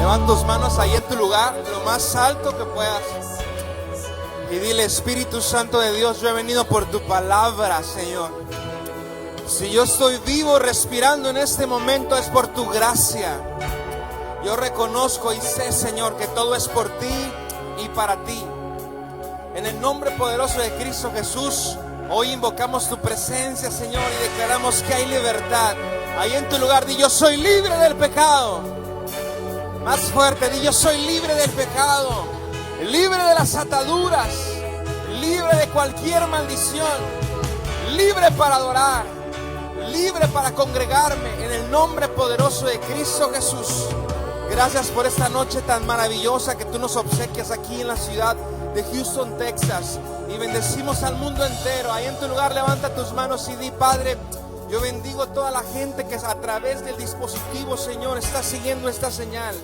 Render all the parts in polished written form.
Levanta tus manos ahí en tu lugar, lo más alto que puedas. Y dile: Espíritu Santo de Dios, yo he venido por tu palabra, Señor. Si yo estoy vivo, respirando en este momento, es por tu gracia. Yo reconozco y sé, Señor, que todo es por ti y para ti. En el nombre poderoso de Cristo Jesús, hoy invocamos tu presencia, Señor, y declaramos que hay libertad. Ahí en tu lugar, di: yo soy libre del pecado. Más fuerte, di: yo soy libre del pecado, libre de las ataduras, libre de cualquier maldición, libre para adorar, libre para congregarme en el nombre poderoso de Cristo Jesús. Gracias por esta noche tan maravillosa que tú nos obsequias aquí en la ciudad de Houston, Texas. Y bendecimos al mundo entero. Ahí en tu lugar, levanta tus manos y di: Padre, yo bendigo a toda la gente que a través del dispositivo, Señor, está siguiendo esta señal.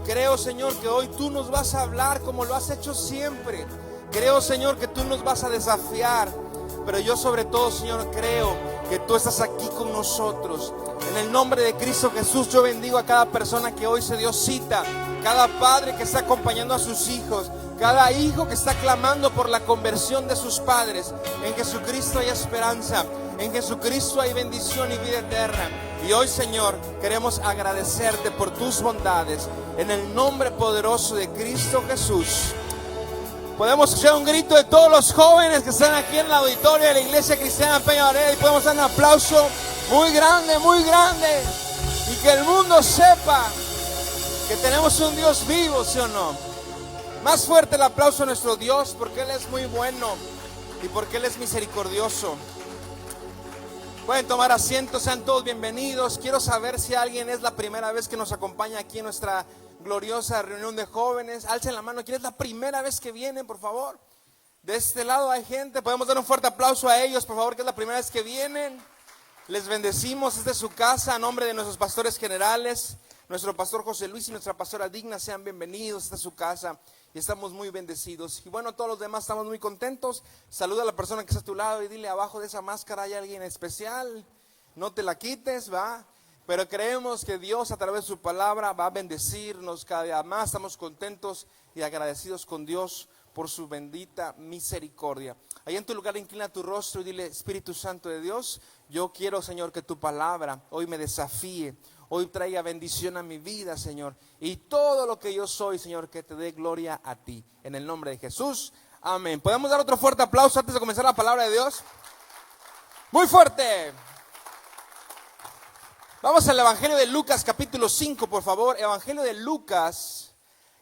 Creo, Señor, que hoy tú nos vas a hablar como lo has hecho siempre. Creo, Señor, que tú nos vas a desafiar. Pero yo sobre todo, Señor, creo que tú estás aquí con nosotros. En el nombre de Cristo Jesús, yo bendigo a cada persona que hoy se dio cita. Cada padre que está acompañando a sus hijos. Cada hijo que está clamando por la conversión de sus padres. En Jesucristo hay esperanza. En Jesucristo hay bendición y vida eterna. Y hoy, Señor, queremos agradecerte por tus bondades. En el nombre poderoso de Cristo Jesús. Podemos escuchar un grito de todos los jóvenes que están aquí en el auditorio de la Iglesia Cristiana Peñarol. Y podemos dar un aplauso muy grande, muy grande. Y que el mundo sepa que tenemos un Dios vivo, ¿sí o no? Más fuerte el aplauso a nuestro Dios, porque Él es muy bueno y porque Él es misericordioso. Pueden tomar asiento, sean todos bienvenidos. Quiero saber si alguien es la primera vez que nos acompaña aquí en nuestra gloriosa reunión de jóvenes. Alcen la mano, ¿quién es la primera vez que vienen, por favor? De este lado hay gente, podemos dar un fuerte aplauso a ellos, por favor, que es la primera vez que vienen. Les bendecimos, esta es su casa, a nombre de nuestros pastores generales, nuestro pastor José Luis y nuestra pastora Digna. Sean bienvenidos, esta es su casa y estamos muy bendecidos. Y bueno, todos los demás estamos muy contentos. Saluda a la persona que está a tu lado y dile: abajo de esa máscara hay alguien especial, no te la quites, va. Pero creemos que Dios a través de su palabra va a bendecirnos cada día más. Estamos contentos y agradecidos con Dios por su bendita misericordia. Ahí en tu lugar, inclina tu rostro y dile: Espíritu Santo de Dios, yo quiero, Señor, que tu palabra hoy me desafíe. Hoy traiga bendición a mi vida, Señor. Y todo lo que yo soy, Señor, que te dé gloria a ti. En el nombre de Jesús, amén. ¿Podemos dar otro fuerte aplauso antes de comenzar la palabra de Dios? Muy fuerte. Vamos al Evangelio de Lucas capítulo 5, por favor. Evangelio de Lucas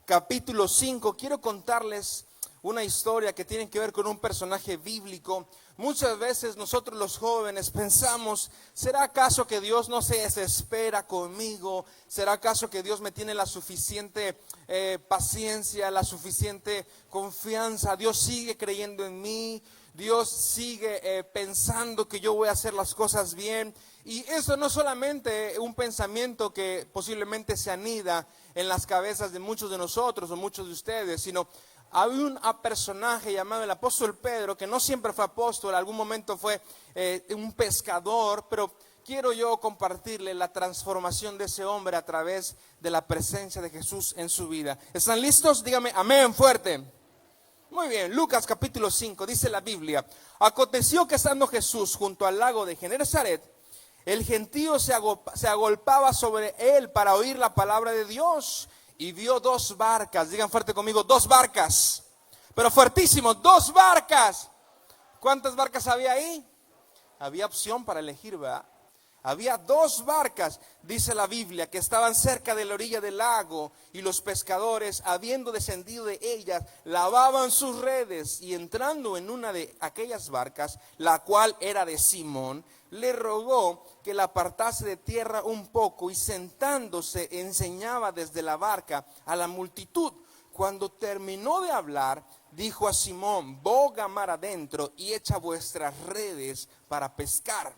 capítulo 5. Quiero contarles una historia que tiene que ver con un personaje bíblico. Muchas veces nosotros los jóvenes pensamos: ¿será acaso que Dios no se desespera conmigo? ¿Será acaso que Dios me tiene la suficiente paciencia, la suficiente confianza? Dios sigue creyendo en mí. Dios sigue pensando que yo voy a hacer las cosas bien. Y eso no es solamente un pensamiento que posiblemente se anida en las cabezas de muchos de nosotros o muchos de ustedes, sino hay un personaje llamado el apóstol Pedro, que no siempre fue apóstol, en algún momento fue un pescador, pero quiero yo compartirle la transformación de ese hombre a través de la presencia de Jesús en su vida. ¿Están listos? Dígame amén fuerte. Muy bien, Lucas capítulo 5, dice la Biblia: aconteció que estando Jesús junto al lago de Genesaret, el gentío se agolpaba sobre él para oír la palabra de Dios. Y vio dos barcas, digan fuerte conmigo: dos barcas, pero fuertísimo, dos barcas. ¿Cuántas barcas había ahí? Había opción para elegir, ¿verdad? Había dos barcas, dice la Biblia, que estaban cerca de la orilla del lago, y los pescadores, habiendo descendido de ellas, lavaban sus redes, y entrando en una de aquellas barcas, la cual era de Simón, le rogó que la apartase de tierra un poco, y sentándose enseñaba desde la barca a la multitud. Cuando terminó de hablar, dijo a Simón: boga mar adentro y echa vuestras redes para pescar.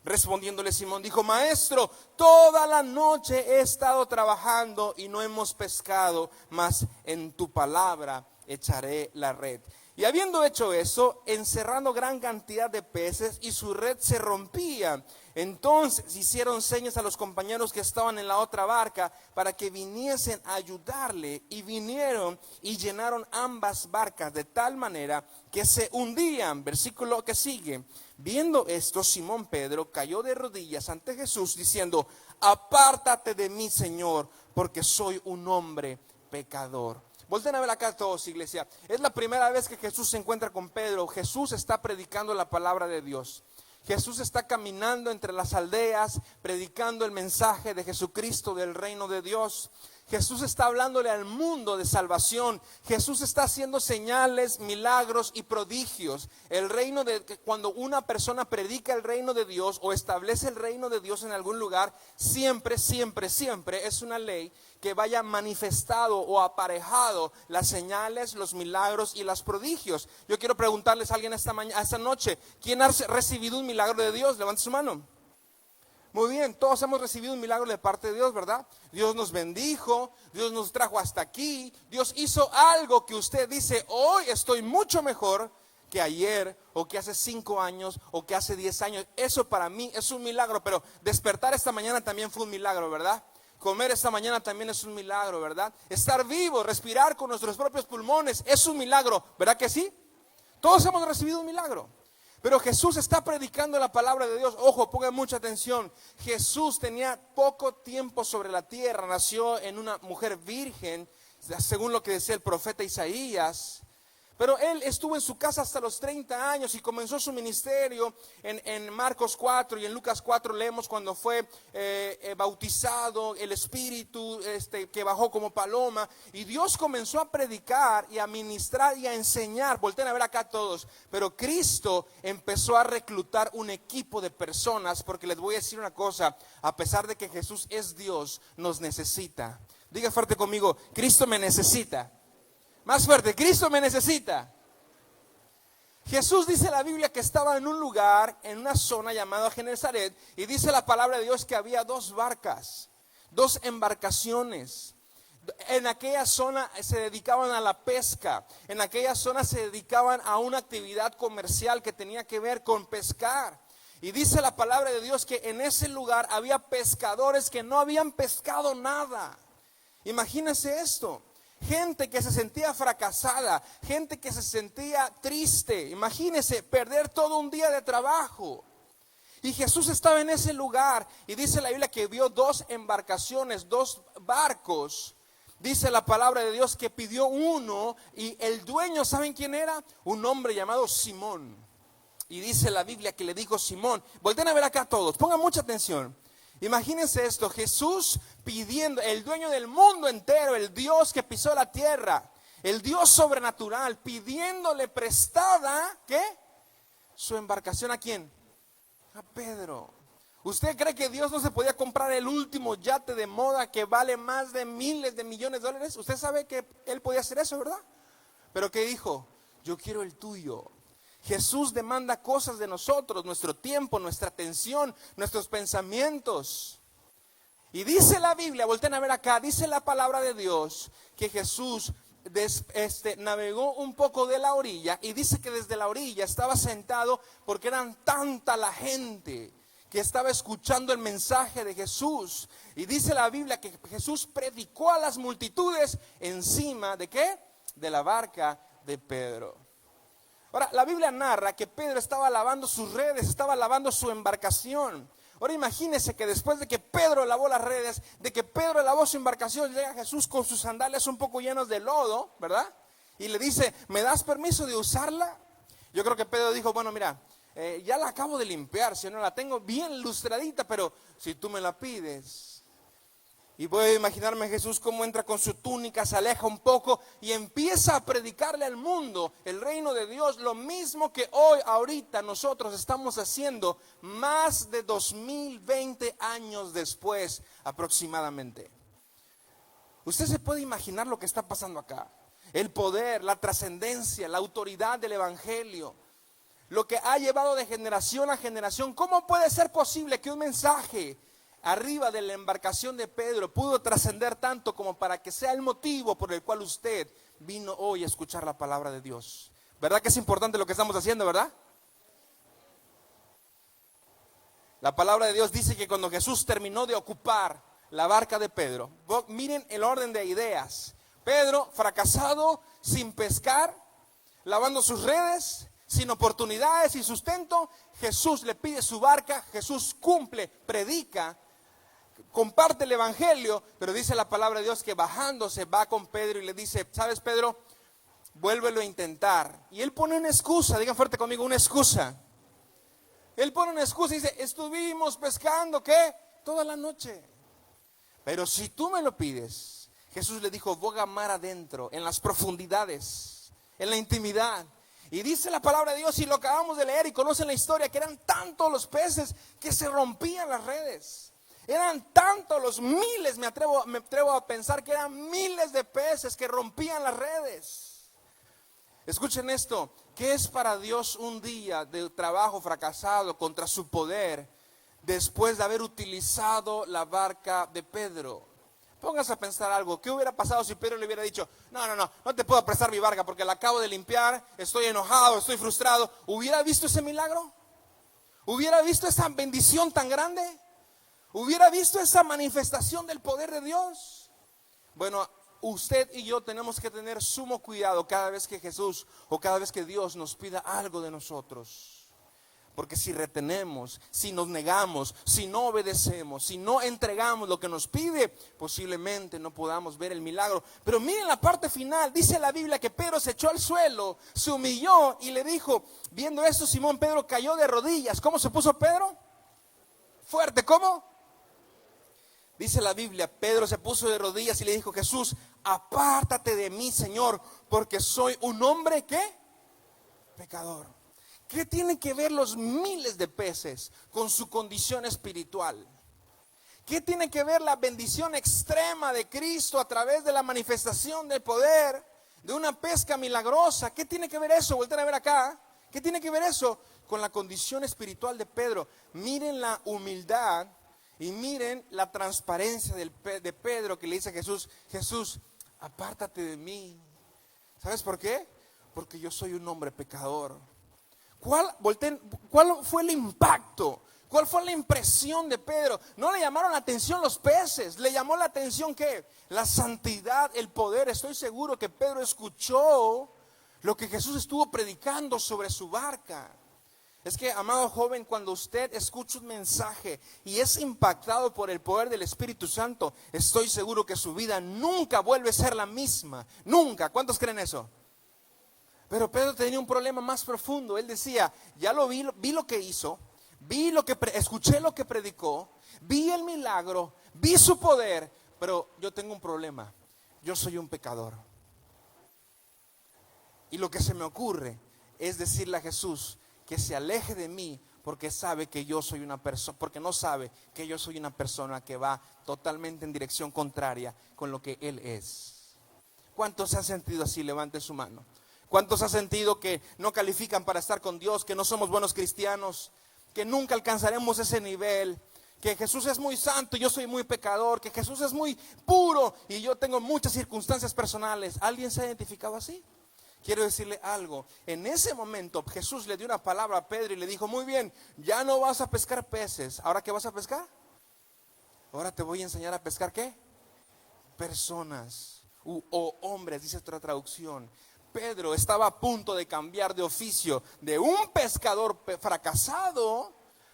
Respondiéndole Simón dijo: Maestro, toda la noche he estado trabajando y no hemos pescado, mas en tu palabra echaré la red. Y habiendo hecho eso, encerrando gran cantidad de peces, y su red se rompía. Entonces hicieron señas a los compañeros que estaban en la otra barca para que viniesen a ayudarle, y vinieron y llenaron ambas barcas de tal manera que se hundían. Versículo que sigue. Viendo esto, Simón Pedro cayó de rodillas ante Jesús diciendo: apártate de mí, Señor, porque soy un hombre pecador. Volten a ver acá todos, iglesia. Es la primera vez que Jesús se encuentra con Pedro. Jesús está predicando la palabra de Dios. Jesús está caminando entre las aldeas, predicando el mensaje de Jesucristo, del reino de Dios. Jesús está hablándole al mundo de salvación. Jesús está haciendo señales, milagros y prodigios. El reino de, cuando una persona predica el reino de Dios o establece el reino de Dios en algún lugar, siempre es una ley que vaya manifestado o aparejado las señales, los milagros y los prodigios. Yo quiero preguntarles a alguien esta noche: ¿quién ha recibido un milagro de Dios? Levante su mano. Muy bien, todos hemos recibido un milagro de parte de Dios, ¿verdad? Dios nos bendijo, Dios nos trajo hasta aquí, Dios hizo algo que usted dice: hoy estoy mucho mejor que ayer, o que hace 5 años, o que hace 10 años. Eso para mí es un milagro. Pero despertar esta mañana también fue un milagro, ¿verdad? Comer esta mañana también es un milagro, ¿verdad? Estar vivo, respirar con nuestros propios pulmones es un milagro, ¿verdad que sí? Todos hemos recibido un milagro. Pero Jesús está predicando la palabra de Dios. Ojo, pongan mucha atención. Jesús tenía poco tiempo sobre la tierra. Nació en una mujer virgen, según lo que decía el profeta Isaías. Pero él estuvo en su casa hasta los 30 años y comenzó su ministerio en Marcos 4 y en Lucas 4 leemos cuando fue bautizado, el Espíritu que bajó como paloma, y Dios comenzó a predicar y a ministrar y a enseñar. Volten a ver acá todos. Pero Cristo empezó a reclutar un equipo de personas, porque les voy a decir una cosa: a pesar de que Jesús es Dios, nos necesita. Diga fuerte conmigo: Cristo me necesita. Más fuerte: Cristo me necesita. Jesús, dice la Biblia, que estaba en un lugar, en una zona llamada Genesaret, y dice la palabra de Dios que había 2 barcas, 2 embarcaciones. En aquella zona se dedicaban a la pesca, en aquella zona se dedicaban a una actividad comercial que tenía que ver con pescar. Y dice la palabra de Dios que en ese lugar había pescadores que no habían pescado nada. Imagínense esto. Gente que se sentía fracasada, gente que se sentía triste. Imagínese perder todo un día de trabajo. Y Jesús estaba en ese lugar, y dice la Biblia que vio 2 embarcaciones, 2 barcos. Dice la palabra de Dios que pidió uno, y el dueño, ¿saben quién era? Un hombre llamado Simón. Y dice la Biblia que le dijo Simón. Volten a ver acá todos, pongan mucha atención. Imagínense esto: Jesús pidiendo, el dueño del mundo entero, el Dios que pisó la tierra, el Dios sobrenatural, pidiéndole prestada, ¿qué? Su embarcación. ¿A quién? A Pedro. ¿Usted cree que Dios no se podía comprar el último yate de moda que vale más de miles de millones de dólares? Usted sabe que Él podía hacer eso, ¿verdad? Pero ¿qué dijo? Yo quiero el tuyo. Jesús demanda cosas de nosotros: nuestro tiempo, nuestra atención, nuestros pensamientos. Y dice la Biblia, volten a ver acá, dice la palabra de Dios que Jesús navegó un poco de la orilla, y dice que desde la orilla estaba sentado, porque eran tanta la gente que estaba escuchando el mensaje de Jesús. Y dice la Biblia que Jesús predicó a las multitudes encima ¿de qué? De la barca de Pedro. Ahora, la Biblia narra que Pedro estaba lavando sus redes, estaba lavando su embarcación. Ahora imagínense que después de que Pedro lavó las redes, de que Pedro lavó su embarcación, llega Jesús con sus sandalias un poco llenos de lodo, ¿verdad? Y le dice: ¿me das permiso de usarla? Yo creo que Pedro dijo: bueno, mira, ya la acabo de limpiar, si no la tengo bien lustradita, pero si tú me la pides. Y voy a imaginarme a Jesús cómo entra con su túnica, se aleja un poco y empieza a predicarle al mundo el reino de Dios. Lo mismo que hoy, ahorita, nosotros estamos haciendo más de 2020 años después aproximadamente. Usted se puede imaginar lo que está pasando acá. El poder, la trascendencia, la autoridad del evangelio. Lo que ha llevado de generación a generación. ¿Cómo puede ser posible que un mensaje arriba de la embarcación de Pedro pudo trascender tanto como para que sea el motivo por el cual usted vino hoy a escuchar la palabra de Dios? ¿Verdad que es importante lo que estamos haciendo, verdad? La palabra de Dios dice que cuando Jesús terminó de ocupar la barca de Pedro, miren el orden de ideas. Pedro, fracasado, sin pescar, lavando sus redes, sin oportunidades y sustento. Jesús le pide su barca, Jesús cumple, predica, comparte el evangelio, pero dice la palabra de Dios que bajándose va con Pedro y le dice: ¿sabes, Pedro? Vuélvelo a intentar. Y él pone una excusa, digan fuerte conmigo, una excusa. Él pone una excusa y dice: estuvimos pescando, ¿qué? Toda la noche. Pero si tú me lo pides, Jesús le dijo: boga mar adentro, en las profundidades, en la intimidad. Y dice la palabra de Dios, y lo acabamos de leer y conocen la historia, que eran tantos los peces que se rompían las redes. Eran tantos los miles, me atrevo a pensar que eran miles de peces que rompían las redes. Escuchen esto, ¿qué es para Dios un día de trabajo fracasado contra su poder después de haber utilizado la barca de Pedro? Póngase a pensar algo. ¿Qué hubiera pasado si Pedro le hubiera dicho: no te puedo prestar mi barca porque la acabo de limpiar, estoy enojado, estoy frustrado? ¿Hubiera visto ese milagro? ¿Hubiera visto esa bendición tan grande? ¿Hubiera visto esa manifestación del poder de Dios? Bueno, usted y yo tenemos que tener sumo cuidado cada vez que Jesús o cada vez que Dios nos pida algo de nosotros. Porque si retenemos, si nos negamos, si no obedecemos, si no entregamos lo que nos pide, posiblemente no podamos ver el milagro. Pero miren la parte final, dice la Biblia que Pedro se echó al suelo, se humilló y le dijo, viendo esto, Simón Pedro cayó de rodillas. ¿Cómo se puso Pedro? Fuerte, ¿cómo? Dice la Biblia, Pedro se puso de rodillas y le dijo: Jesús, apártate de mí, Señor, porque soy un hombre, ¿qué? Pecador. ¿Qué tienen que ver los miles de peces con su condición espiritual? ¿Qué tiene que ver la bendición extrema de Cristo a través de la manifestación del poder de una pesca milagrosa? ¿Qué tiene que ver eso? Volten a ver acá. ¿Qué tiene que ver eso con la condición espiritual de Pedro? Miren la humildad y miren la transparencia de Pedro, que le dice a Jesús: Jesús, apártate de mí. ¿Sabes por qué? Porque yo soy un hombre pecador. ¿Cuál fue el impacto? ¿Cuál fue la impresión de Pedro? No le llamaron la atención los peces, le llamó la atención ¿qué? La santidad, el poder. Estoy seguro que Pedro escuchó lo que Jesús estuvo predicando sobre su barca. Es que, amado joven, cuando usted escucha un mensaje y es impactado por el poder del Espíritu Santo, estoy seguro que su vida nunca vuelve a ser la misma. Nunca. ¿Cuántos creen eso? Pero Pedro tenía un problema más profundo. Él decía: ya lo vi lo que hizo, escuché lo que predicó, vi el milagro, vi su poder, pero yo tengo un problema. Yo soy un pecador. Y lo que se me ocurre es decirle a Jesús que se aleje de mí, porque sabe que yo soy una persona, porque no sabe que yo soy una persona que va totalmente en dirección contraria con lo que Él es. ¿Cuántos se han sentido así? Levante su mano. ¿Cuántos han sentido que no califican para estar con Dios, que no somos buenos cristianos, que nunca alcanzaremos ese nivel, que Jesús es muy santo y yo soy muy pecador, que Jesús es muy puro y yo tengo muchas circunstancias personales? ¿Alguien se ha identificado así? Quiero decirle algo. En ese momento Jesús le dio una palabra a Pedro y le dijo: muy bien, ya no vas a pescar peces. ¿Ahora qué vas a pescar? Ahora te voy a enseñar a pescar ¿qué? Personas o hombres, dice otra traducción. Pedro estaba a punto de cambiar de oficio de un pescador fracasado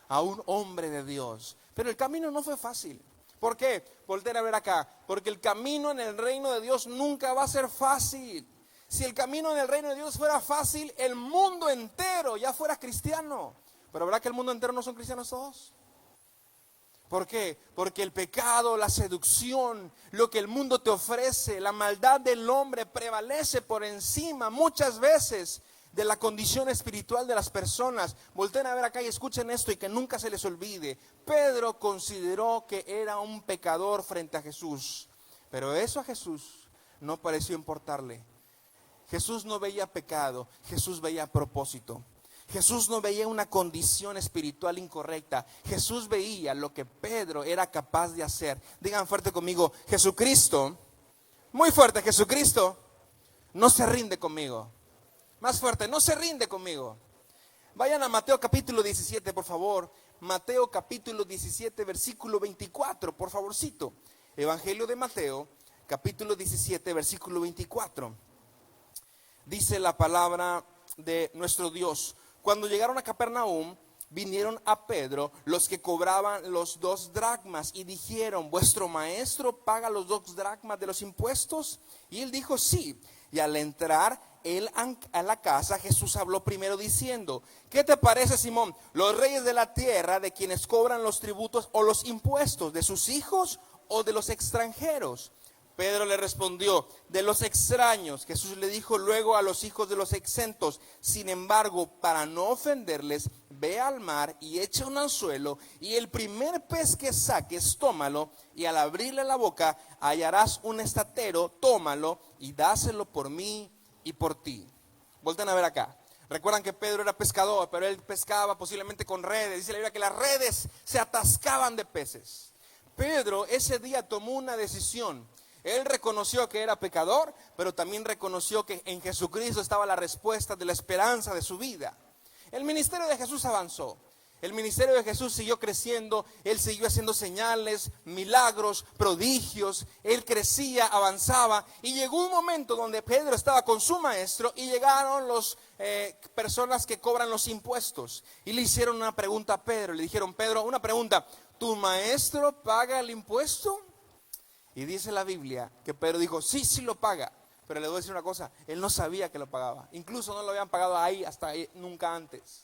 a un hombre de Dios. Pero el camino no fue fácil. ¿Por qué? Volten a ver acá. Porque el camino en el reino de Dios nunca va a ser fácil. Si el camino en el reino de Dios fuera fácil, el mundo entero ya fuera cristiano. Pero ¿verdad que el mundo entero no son cristianos todos? ¿Por qué? Porque el pecado, la seducción, lo que el mundo te ofrece, la maldad del hombre prevalece por encima muchas veces de la condición espiritual de las personas. Volten a ver acá y escuchen esto y que nunca se les olvide. Pedro consideró que era un pecador frente a Jesús, pero eso a Jesús no pareció importarle. Jesús no veía pecado, Jesús veía propósito. Jesús no veía una condición espiritual incorrecta. Jesús veía lo que Pedro era capaz de hacer. Digan fuerte conmigo: Jesucristo, muy fuerte, Jesucristo no se rinde conmigo. Más fuerte, no se rinde conmigo. Vayan a Mateo capítulo 17, por favor. Mateo capítulo 17, versículo 24, por favorcito. Evangelio de Mateo, capítulo 17, versículo 24. Dice la palabra de nuestro Dios: cuando llegaron a Capernaum, vinieron a Pedro los que cobraban los 2 dracmas y dijeron: ¿vuestro maestro paga los 2 dracmas de los impuestos? Y él dijo: sí. Y al entrar él a la casa, Jesús habló primero diciendo: ¿qué te parece, Simón? ¿Los reyes de la tierra de quienes cobran los tributos o los impuestos, de sus hijos o de los extranjeros? Pedro le respondió: de los extraños. Jesús le dijo luego a los hijos de los exentos: sin embargo, para no ofenderles, ve al mar y echa un anzuelo, y el primer pez que saques, tómalo, y al abrirle la boca hallarás un estatero, tómalo y dáselo por mí y por ti. Volten a ver acá. Recuerdan que Pedro era pescador, pero él pescaba posiblemente con redes. Dice la Biblia que las redes se atascaban de peces. Pedro ese día tomó una decisión. Él reconoció que era pecador, pero también reconoció que en Jesucristo estaba la respuesta de la esperanza de su vida. El ministerio de Jesús avanzó. El ministerio de Jesús siguió creciendo. Él siguió haciendo señales, milagros, prodigios. Él crecía, avanzaba. Y llegó un momento donde Pedro estaba con su maestro y llegaron las personas que cobran los impuestos. Y le hicieron una pregunta a Pedro. Le dijeron: Pedro, una pregunta. ¿Tu maestro paga el impuesto? Y dice la Biblia que Pedro dijo: sí, sí lo paga. Pero le voy a decir una cosa: él no sabía que lo pagaba. Incluso no lo habían pagado ahí hasta ahí, nunca antes.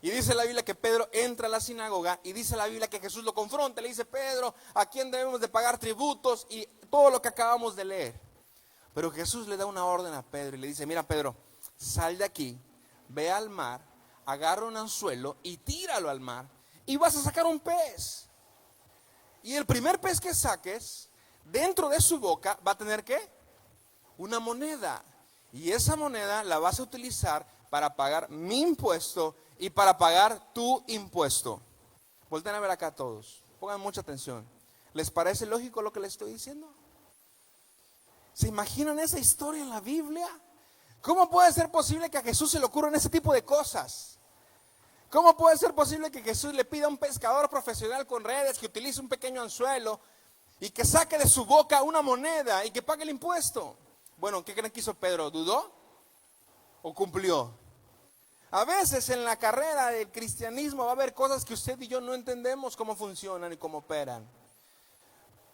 Y dice la Biblia que Pedro entra a la sinagoga y dice la Biblia que Jesús lo confronta. Le dice: Pedro, ¿a quién debemos de pagar tributos? Y todo lo que acabamos de leer. Pero Jesús le da una orden a Pedro y le dice: mira, Pedro, sal de aquí, ve al mar, agarra un anzuelo y tíralo al mar y vas a sacar un pez. Y el primer pez que saques, dentro de su boca va a tener ¿qué? Una moneda. Y esa moneda la vas a utilizar para pagar mi impuesto y para pagar tu impuesto. Volten a ver acá todos. Pongan mucha atención. ¿Les parece lógico lo que les estoy diciendo? ¿Se imaginan esa historia en la Biblia? ¿Cómo puede ser posible que a Jesús se le ocurran ese tipo de cosas? ¿Cómo puede ser posible que Jesús le pida a un pescador profesional con redes que utilice un pequeño anzuelo y que saque de su boca una moneda y que pague el impuesto? Bueno, ¿qué creen que hizo Pedro? ¿Dudó o cumplió? A veces en la carrera del cristianismo va a haber cosas que usted y yo no entendemos cómo funcionan y cómo operan.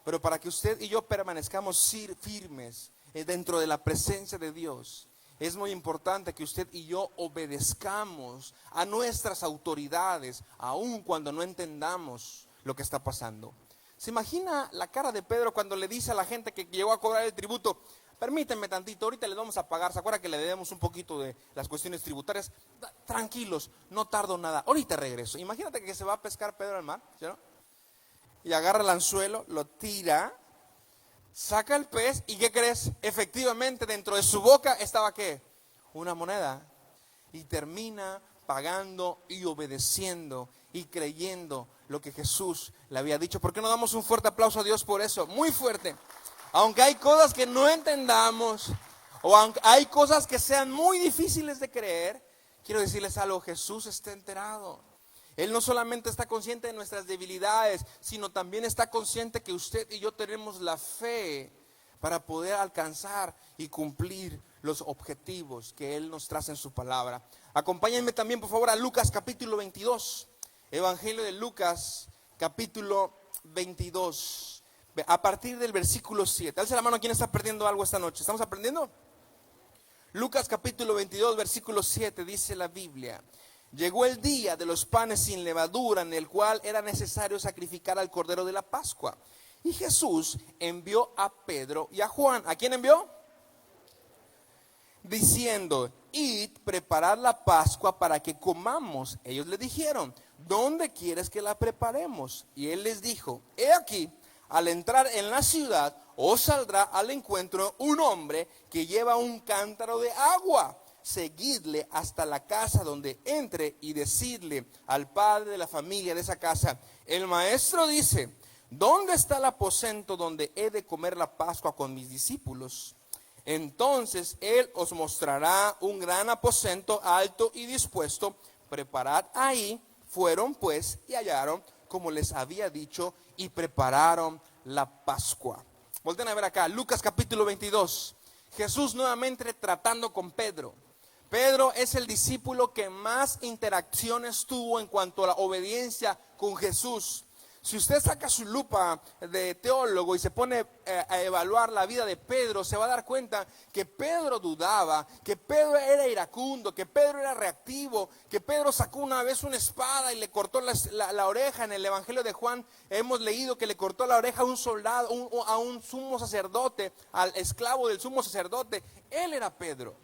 Pero para que usted y yo permanezcamos firmes dentro de la presencia de Dios, es muy importante que usted y yo obedezcamos a nuestras autoridades, aun cuando no entendamos lo que está pasando. ¿Se imagina la cara de Pedro cuando le dice a la gente que llegó a cobrar el tributo: permítanme tantito, ahorita les vamos a pagar? ¿Se acuerda que le debemos un poquito de las cuestiones tributarias? Tranquilos, no tardo nada, ahorita regreso. Imagínate que se va a pescar Pedro al mar, ¿sí, no? Y agarra el anzuelo, lo tira, saca el pez y ¿qué crees? Efectivamente dentro de su boca estaba ¿qué? Una moneda. Y termina pagando y obedeciendo y creyendo lo que Jesús le había dicho. ¿Por qué no damos un fuerte aplauso a Dios por eso? Muy fuerte. Aunque hay cosas que no entendamos, o aunque hay cosas que sean muy difíciles de creer, quiero decirles algo: Jesús está enterado. Él no solamente está consciente de nuestras debilidades, sino también está consciente que usted y yo tenemos la fe para poder alcanzar y cumplir los objetivos que Él nos traza en su palabra. Acompáñenme también, por favor, a Lucas capítulo 22. Evangelio de Lucas capítulo 22. A partir del versículo 7. Alza la mano, ¿quién está perdiendo algo esta noche? ¿Estamos aprendiendo? Lucas capítulo 22, versículo 7, dice la Biblia: llegó el día de los panes sin levadura, en el cual era necesario sacrificar al cordero de la Pascua. Y Jesús envió a Pedro y a Juan. ¿A quién envió? Diciendo: id, preparad la Pascua para que comamos. Ellos le dijeron: ¿dónde quieres que la preparemos? Y él les dijo: he aquí, al entrar en la ciudad, os saldrá al encuentro un hombre que lleva un cántaro de agua. Seguidle hasta la casa donde entre y decidle al padre de la familia de esa casa: el maestro dice, ¿dónde está el aposento donde he de comer la Pascua con mis discípulos? Entonces él os mostrará un gran aposento alto y dispuesto. Preparad ahí Fueron pues y hallaron como les había dicho y prepararon la Pascua. Volten a ver acá, Lucas capítulo 22. Jesús nuevamente tratando con Pedro. Pedro es el discípulo que más interacciones tuvo en cuanto a la obediencia con Jesús. Si usted saca su lupa de teólogo y se pone a evaluar la vida de Pedro, se va a dar cuenta que Pedro dudaba, que Pedro era iracundo, que Pedro era reactivo, que Pedro sacó una vez una espada y le cortó la oreja. En el Evangelio de Juan hemos leído que le cortó la oreja a un soldado, a un sumo sacerdote, al esclavo del sumo sacerdote. Él era Pedro.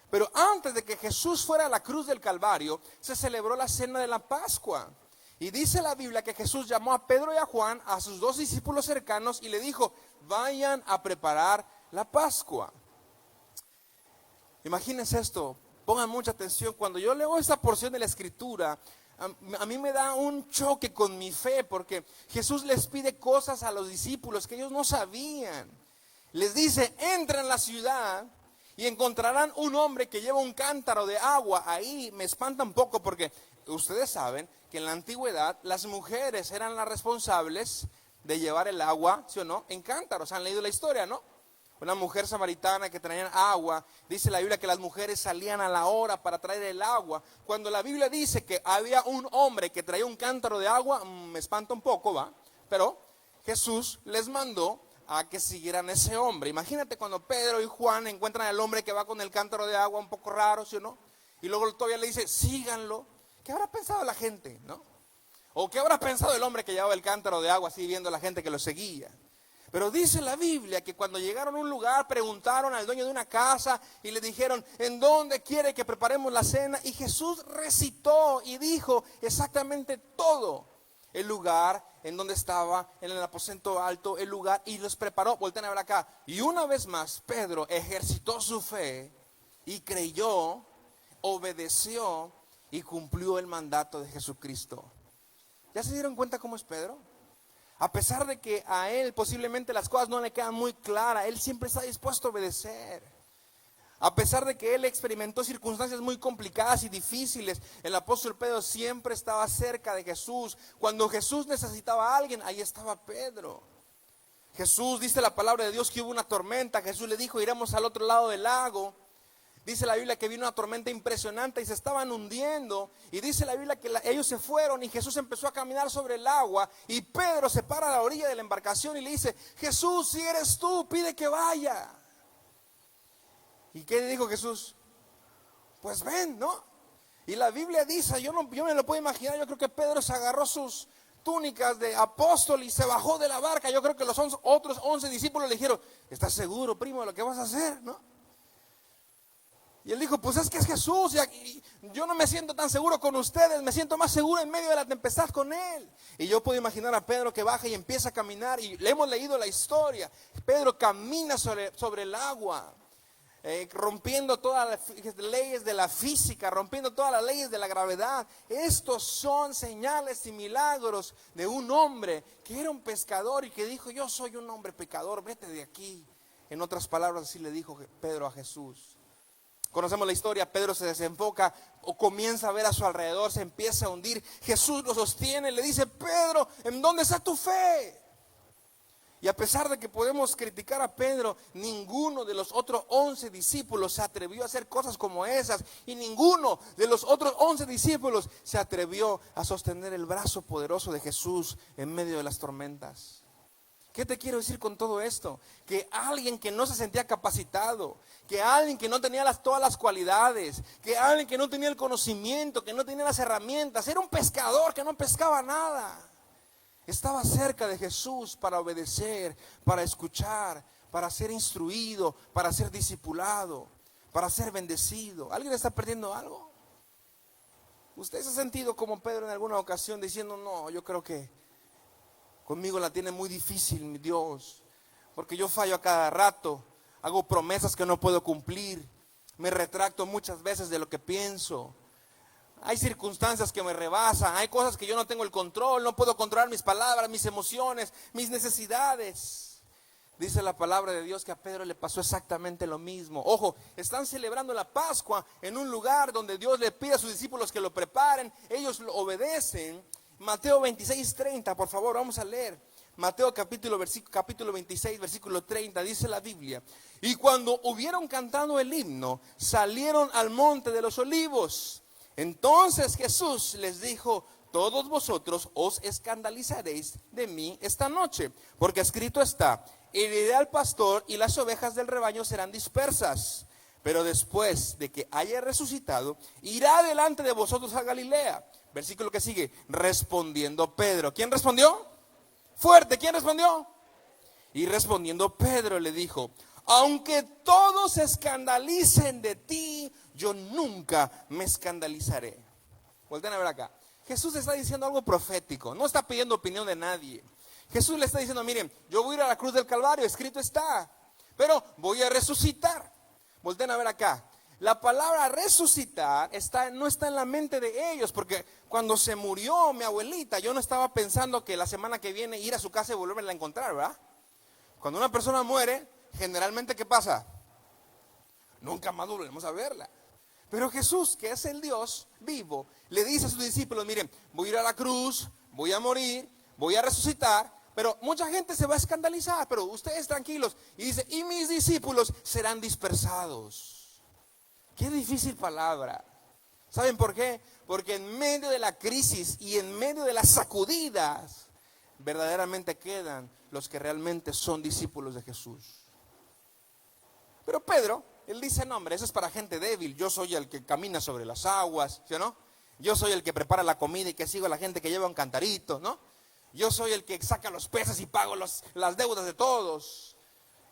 Pero antes de que Jesús fuera a la cruz del Calvario, se celebró la cena de la Pascua. Y dice la Biblia que Jesús llamó a Pedro y a Juan, a sus dos discípulos cercanos, y le dijo, vayan a preparar la Pascua. Imagínense esto, pongan mucha atención. Cuando yo leo esta porción de la Escritura, a mí me da un choque con mi fe, porque Jesús les pide cosas a los discípulos que ellos no sabían. Les dice, entren en la ciudad y encontrarán un hombre que lleva un cántaro de agua. Ahí me espanta un poco porque ustedes saben que en la antigüedad las mujeres eran las responsables de llevar el agua, ¿sí o no?, en cántaros. Han leído la historia, ¿no? Una mujer samaritana que traía agua. Dice la Biblia que las mujeres salían a la hora para traer el agua. Cuando la Biblia dice que había un hombre que traía un cántaro de agua, me espanta un poco, ¿va? Pero Jesús les mandó a que siguieran ese hombre. Imagínate cuando Pedro y Juan encuentran al hombre que va con el cántaro de agua, un poco raro, ¿sí o no? Y luego todavía le dice, síganlo. ¿Qué habrá pensado la gente, no? ¿O qué habrá pensado el hombre que llevaba el cántaro de agua así viendo a la gente que lo seguía? Pero dice la Biblia que cuando llegaron a un lugar preguntaron al dueño de una casa y le dijeron, ¿en dónde quiere que preparemos la cena? Y Jesús recitó y dijo exactamente todo. El lugar en donde estaba, en el aposento alto, el lugar, y los preparó. Volten a ver acá. Y una vez más Pedro ejercitó su fe y creyó, obedeció y cumplió el mandato de Jesucristo. ¿Ya se dieron cuenta cómo es Pedro? A pesar de que a él posiblemente las cosas no le quedan muy claras, él siempre está dispuesto a obedecer. A pesar de que él experimentó circunstancias muy complicadas y difíciles, el apóstol Pedro siempre estaba cerca de Jesús. Cuando Jesús necesitaba a alguien, ahí estaba Pedro. Jesús, dice la palabra de Dios, que hubo una tormenta. Jesús le dijo, iremos al otro lado del lago. Dice la Biblia que vino una tormenta impresionante y se estaban hundiendo. Y dice la Biblia que ellos se fueron y Jesús empezó a caminar sobre el agua. Y Pedro se para a la orilla de la embarcación y le dice, Jesús, si eres tú, pide que vaya. ¿Y qué dijo Jesús? Pues ven, ¿no? Y la Biblia dice, yo me lo puedo imaginar, yo creo que Pedro se agarró sus túnicas de apóstol y se bajó de la barca. Yo creo que los otros 11 discípulos le dijeron, ¿estás seguro, primo, de lo que vas a hacer, no? Y él dijo, pues es que es Jesús y yo no me siento tan seguro con ustedes, me siento más seguro en medio de la tempestad con él. Y yo puedo imaginar a Pedro que baja y empieza a caminar, y le hemos leído la historia. Pedro camina sobre el agua, rompiendo todas las leyes de la física, rompiendo todas las leyes de la gravedad. Estos son señales y milagros de un hombre que era un pescador y que dijo, yo soy un hombre pecador, vete de aquí. En otras palabras, así le dijo Pedro a Jesús. Conocemos la historia, Pedro se desenfoca o comienza a ver a su alrededor, se empieza a hundir. Jesús lo sostiene, le dice, Pedro, ¿en dónde está tu fe? Y a pesar de que podemos criticar a Pedro, ninguno de los otros 11 discípulos se atrevió a hacer cosas como esas. Y ninguno de los otros 11 discípulos se atrevió a sostener el brazo poderoso de Jesús en medio de las tormentas. ¿Qué te quiero decir con todo esto? Que alguien que no se sentía capacitado, que alguien que no tenía todas las cualidades, que alguien que no tenía el conocimiento, que no tenía las herramientas, era un pescador que no pescaba nada. Estaba cerca de Jesús para obedecer, para escuchar, para ser instruido, para ser discipulado, para ser bendecido. ¿Alguien está perdiendo algo? ¿Usted se ha sentido como Pedro en alguna ocasión diciendo, no, yo creo que conmigo la tiene muy difícil mi Dios, porque yo fallo a cada rato, hago promesas que no puedo cumplir, me retracto muchas veces de lo que pienso, hay circunstancias que me rebasan, hay cosas que yo no tengo el control, no puedo controlar mis palabras, mis emociones, mis necesidades? Dice la palabra de Dios que a Pedro le pasó exactamente lo mismo. Ojo, están celebrando la Pascua en un lugar donde Dios le pide a sus discípulos que lo preparen. Ellos lo obedecen. Mateo 26:30, por favor, vamos a leer. Mateo capítulo 26, versículo 30, dice la Biblia. Y cuando hubieron cantado el himno, salieron al monte de los olivos. Entonces Jesús les dijo: todos vosotros os escandalizaréis de mí esta noche, porque escrito está: heriré al pastor y las ovejas del rebaño serán dispersas. Pero después de que haya resucitado, irá delante de vosotros a Galilea. Versículo que sigue, respondiendo Pedro. ¿Quién respondió? Fuerte, ¿quién respondió? Y respondiendo Pedro le dijo: aunque todos se escandalicen de ti, yo nunca me escandalizaré. Volten a ver acá. Jesús está diciendo algo profético, no está pidiendo opinión de nadie. Jesús le está diciendo: miren, yo voy a ir a la cruz del Calvario, escrito está, pero voy a resucitar. Volten a ver acá. La palabra resucitar no está en la mente de ellos, porque cuando se murió mi abuelita, yo no estaba pensando que la semana que viene ir a su casa y volverla a encontrar, ¿verdad? Cuando una persona muere, generalmente, ¿qué pasa? Nunca más volvemos a verla. Pero Jesús, que es el Dios vivo, le dice a sus discípulos: miren, voy a ir a la cruz, voy a morir, voy a resucitar, pero mucha gente se va a escandalizar, pero ustedes tranquilos. Y dice: y mis discípulos serán dispersados. Qué difícil palabra. ¿Saben por qué? Porque en medio de la crisis y en medio de las sacudidas, verdaderamente quedan los que realmente son discípulos de Jesús. Pero Pedro, él dice: no, hombre, eso es para gente débil. Yo soy el que camina sobre las aguas, ¿sí o no? Yo soy el que prepara la comida y que sigo a la gente que lleva un cantarito, ¿no? Yo soy el que saca los peces y pago las deudas de todos.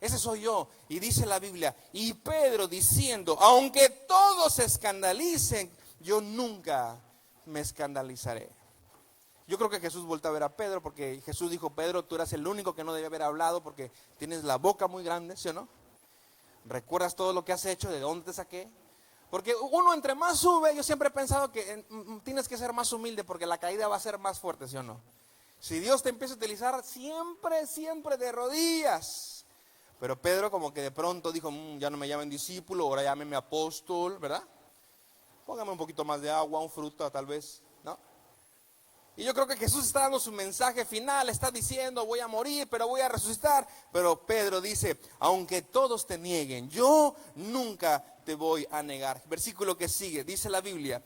Ese soy yo. Y dice la Biblia: y Pedro diciendo: aunque todos se escandalicen, yo nunca me escandalizaré. Yo creo que Jesús volvió a ver a Pedro, porque Jesús dijo: Pedro, tú eras el único que no debía haber hablado porque tienes la boca muy grande, ¿sí o no? ¿Recuerdas todo lo que has hecho? ¿De dónde te saqué? Porque uno entre más sube, yo siempre he pensado que tienes que ser más humilde, porque la caída va a ser más fuerte, ¿sí o no? Si Dios te empieza a utilizar, siempre de rodillas. Pero Pedro como que de pronto dijo: ya no me llamen discípulo, ahora llámenme apóstol, ¿verdad? Póngame un poquito más de agua, un fruto tal vez, ¿no? Y yo creo que Jesús está dando su mensaje final, está diciendo: voy a morir, pero voy a resucitar. Pero Pedro dice: aunque todos te nieguen, yo nunca te voy a negar. Versículo que sigue, dice la Biblia,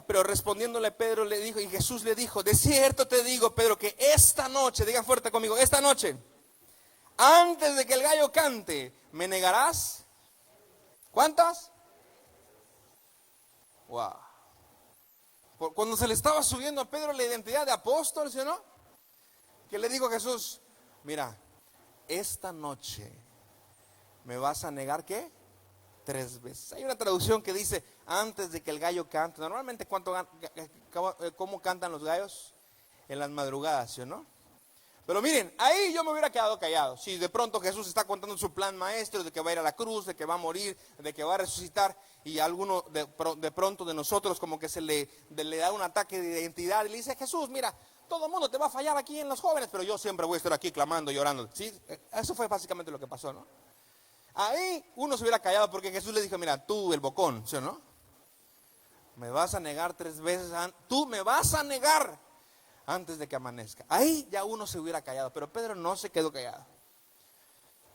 pero respondiéndole Pedro le dijo, y Jesús le dijo: de cierto te digo, Pedro, que esta noche, digan fuerte conmigo, esta noche, antes de que el gallo cante, ¿me negarás? ¿Cuántas? Wow. Cuando se le estaba subiendo a Pedro la identidad de apóstol, ¿sí o no? ¿Qué le dijo Jesús? Mira, esta noche me vas a negar, ¿qué? 3 veces. Hay una traducción que dice: antes de que el gallo cante. Normalmente, ¿cómo cantan los gallos? En las madrugadas, ¿sí o no? Pero miren, ahí yo me hubiera quedado callado. Si de pronto Jesús está contando su plan maestro de que va a ir a la cruz, de que va a morir, de que va a resucitar, y a alguno de pronto de nosotros como que se le da un ataque de identidad y le dice: Jesús, mira, todo el mundo te va a fallar aquí en los jóvenes, pero yo siempre voy a estar aquí clamando y orando. ¿Sí? Eso fue básicamente lo que pasó, ¿no? Ahí uno se hubiera callado, porque Jesús le dijo: mira, tú el bocón, ¿sí o no? Me vas a negar 3 veces, tú me vas a negar antes de que amanezca. Ahí ya uno se hubiera callado, pero Pedro no se quedó callado.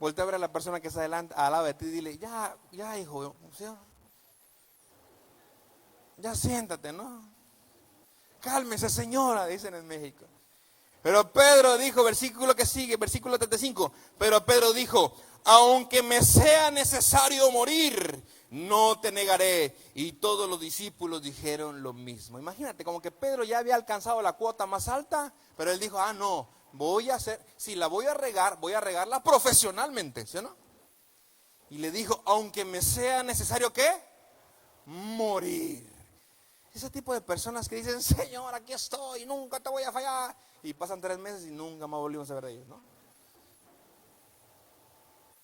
Voltea a ver a la persona que está al lado de ti y dile: ya hijo, ¿sí? Ya siéntate, ¿no? Cálmese, señora, dicen en México. Pero Pedro dijo, versículo que sigue, versículo 35, pero Pedro dijo: aunque me sea necesario morir, no te negaré. Y todos los discípulos dijeron lo mismo. Imagínate, como que Pedro ya había alcanzado la cuota más alta, pero él dijo: no, si la voy a regarla profesionalmente, ¿sí o no? Y le dijo: aunque me sea necesario, ¿qué? Morir. Ese tipo de personas que dicen: Señor, aquí estoy, nunca te voy a fallar. Y pasan 3 meses y nunca más volvimos a ver de ellos, ¿no?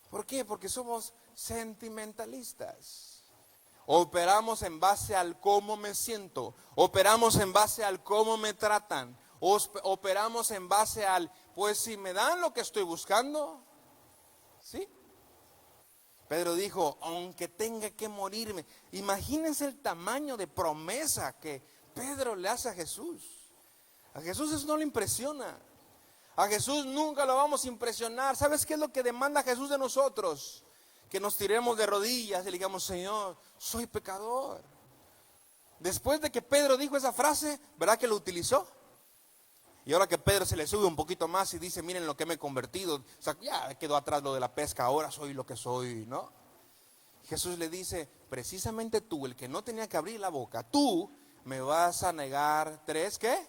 ¿Por qué? Porque somos sentimentalistas. Operamos en base al cómo me siento. Operamos en base al cómo me tratan. Operamos en base al, pues si me dan lo que estoy buscando, ¿sí? Pedro dijo, aunque tenga que morirme. Imagínense el tamaño de promesa que Pedro le hace a Jesús. A Jesús eso no le impresiona. A Jesús nunca lo vamos a impresionar. ¿Sabes qué es lo que demanda Jesús de nosotros? Que nos tiremos de rodillas y le digamos, Señor, soy pecador. Después de que Pedro dijo esa frase, ¿verdad que lo utilizó? Y ahora que Pedro se le sube un poquito más y dice, miren lo que me he convertido. O sea, ya quedó atrás lo de la pesca, ahora soy lo que soy, ¿no? Jesús le dice, precisamente tú, el que no tenía que abrir la boca, tú me vas a negar 3, ¿qué?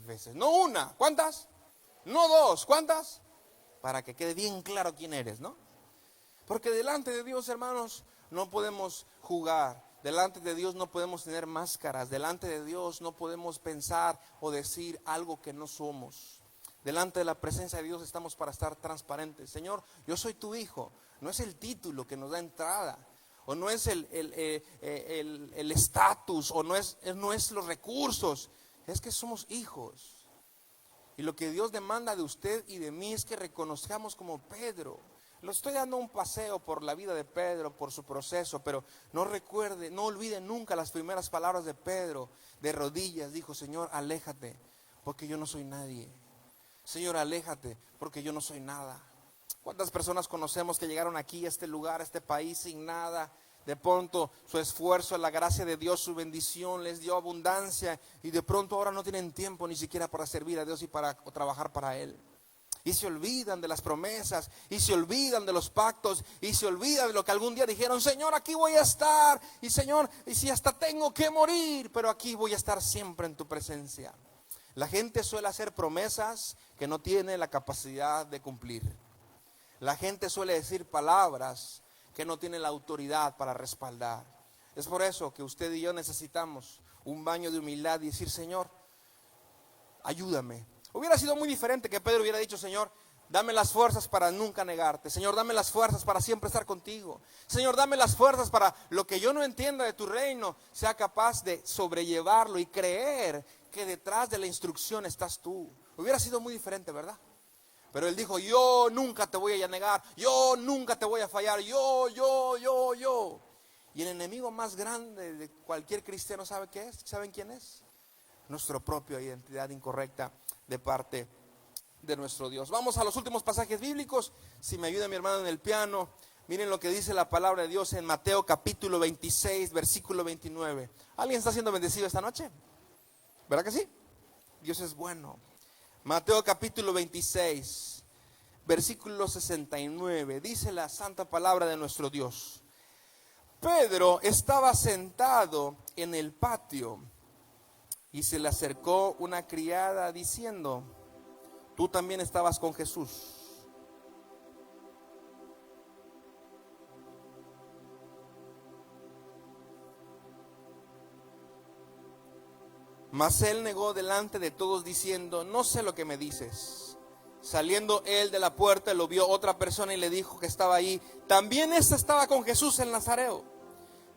Veces. No una, ¿cuántas? No 2, ¿cuántas? Para que quede bien claro quién eres, ¿no? Porque delante de Dios, hermanos, no podemos jugar. Delante de Dios no podemos tener máscaras. Delante de Dios no podemos pensar o decir algo que no somos. Delante de la presencia de Dios estamos para estar transparentes. Señor, yo soy tu hijo. No es el título que nos da entrada, o no es el estatus, o no es los recursos. Es que somos hijos. Y lo que Dios demanda de usted y de mí es que reconozcamos como Pedro. Lo estoy dando un paseo por la vida de Pedro, por su proceso, pero no olvide nunca las primeras palabras de Pedro. De rodillas dijo, Señor, aléjate, porque yo no soy nadie. Señor, aléjate, porque yo no soy nada. ¿Cuántas personas conocemos que llegaron aquí a este lugar, a este país sin nada? De pronto su esfuerzo, la gracia de Dios, su bendición les dio abundancia, y de pronto ahora no tienen tiempo ni siquiera para servir a Dios y para trabajar para Él. Y se olvidan de las promesas, y se olvidan de los pactos, y se olvidan de lo que algún día dijeron, Señor, aquí voy a estar, y Señor, y si hasta tengo que morir, pero aquí voy a estar siempre en tu presencia. La gente suele hacer promesas que no tiene la capacidad de cumplir. La gente suele decir palabras que no tiene la autoridad para respaldar. Es por eso que usted y yo necesitamos un baño de humildad y decir, Señor, ayúdame. Hubiera sido muy diferente que Pedro hubiera dicho, Señor, dame las fuerzas para nunca negarte. Señor, dame las fuerzas para siempre estar contigo. Señor, dame las fuerzas para lo que yo no entienda de tu reino, sea capaz de sobrellevarlo y creer que detrás de la instrucción estás tú. Hubiera sido muy diferente, ¿verdad? Pero él dijo, yo nunca te voy a negar, yo nunca te voy a fallar, yo. Y el enemigo más grande de cualquier cristiano, ¿sabe qué es? ¿Saben quién es? Nuestra propia identidad incorrecta de parte de nuestro Dios. Vamos a los últimos pasajes bíblicos. Si me ayuda mi hermano en el piano, miren lo que dice la palabra de Dios en Mateo capítulo 26, versículo 29. ¿Alguien está siendo bendecido esta noche? ¿Verdad que sí? Dios es bueno. Mateo capítulo 26, versículo 69. Dice la santa palabra de nuestro Dios. Pedro estaba sentado en el patio y se le acercó una criada diciendo, tú también estabas con Jesús. Mas él negó delante de todos diciendo, no sé lo que me dices. Saliendo él de la puerta, lo vio otra persona y le dijo que estaba ahí, también esta estaba con Jesús el Nazareo.